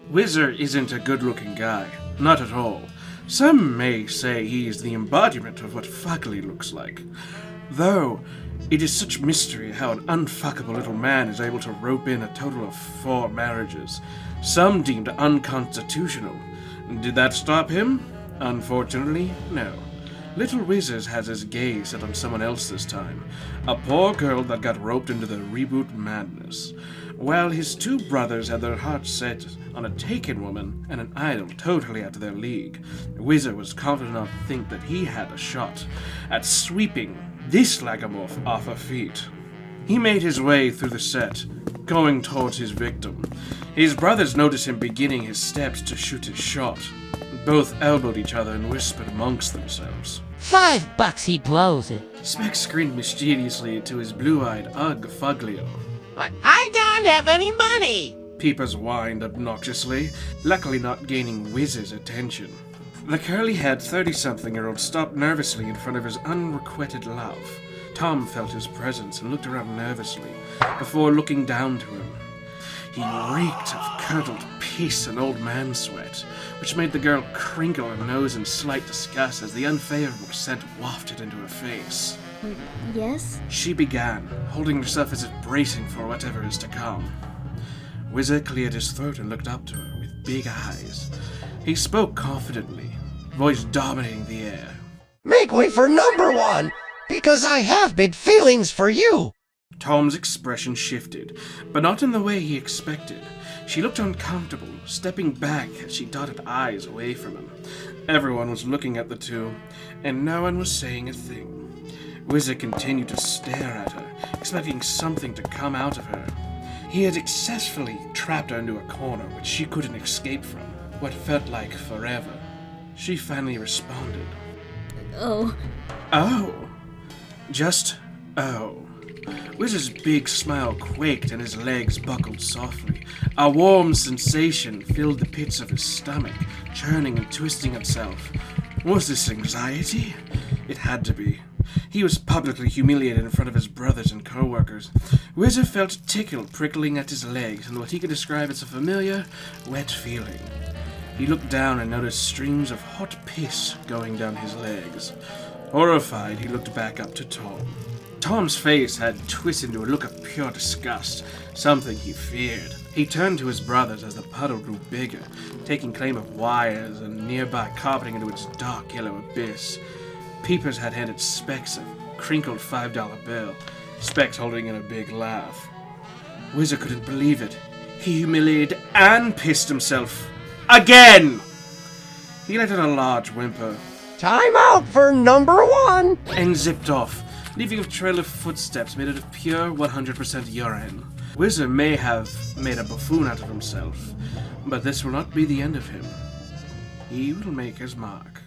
Whizzer isn't a good-looking guy. Not at all. Some may say he is the embodiment of what fugly looks like. Though, it is such mystery how an unfuckable little man is able to rope in a total of 4 marriages, some deemed unconstitutional. Did that stop him? Unfortunately, no. Little Whizzers has his gaze set on someone else this time, a poor girl that got roped into the reboot madness, while his 2 brothers had their hearts set on a taken woman and an idol totally out of their league. Whizzer was confident enough to think that he had a shot at sweeping this lagomorph off her feet. He made his way through the set, going towards his victim. His brothers noticed him beginning his steps to shoot his shot. Both elbowed each other and whispered amongst themselves. $5 he blows it. Specs grinned mischievously to his blue-eyed Ugg Fuglio. But I don't have any money. Peepers whined obnoxiously, luckily not gaining Whizz's attention. The curly-haired 30-something-year-old stopped nervously in front of his unrequited love. Tom felt his presence and looked around nervously, before looking down to him. He reeked of curdled piss and old man sweat, which made the girl crinkle her nose in slight disgust as the unfavorable scent wafted into her face. Yes? She began, holding herself as if bracing for whatever is to come. Whizzer cleared his throat and looked up to her with big eyes. He spoke confidently, voice dominating the air. Make way for number 1, because I have big feelings for you. Tom's expression shifted, but not in the way he expected. She looked uncomfortable, stepping back as she dotted eyes away from him. Everyone was looking at the 2, and no one was saying a thing. Whizzer continued to stare at her, expecting something to come out of her. He had successfully trapped her into a corner which she couldn't escape from, what felt like forever. She finally responded. Oh. Oh. Just oh. Whizzer's big smile quaked and his legs buckled softly. A warm sensation filled the pits of his stomach, churning and twisting itself. Was this anxiety? It had to be. He was publicly humiliated in front of his brothers and co-workers. Whizzer felt a tickle prickling at his legs and what he could describe as a familiar, wet feeling. He looked down and noticed streams of hot piss going down his legs. Horrified, he looked back up to Tom. Tom's face had twisted into a look of pure disgust, something he feared. He turned to his brothers as the puddle grew bigger, taking claim of wires and nearby carpeting into its dark yellow abyss. Peepers had handed Specs a crinkled $5 bill, Specs holding in a big laugh. Whizzer couldn't believe it. He humiliated and pissed himself. Again! He let out a large whimper. Time out for number 1! And zipped off, leaving a trail of footsteps made out of pure 100% urine. Whizzer may have made a buffoon out of himself, but this will not be the end of him. He will make his mark.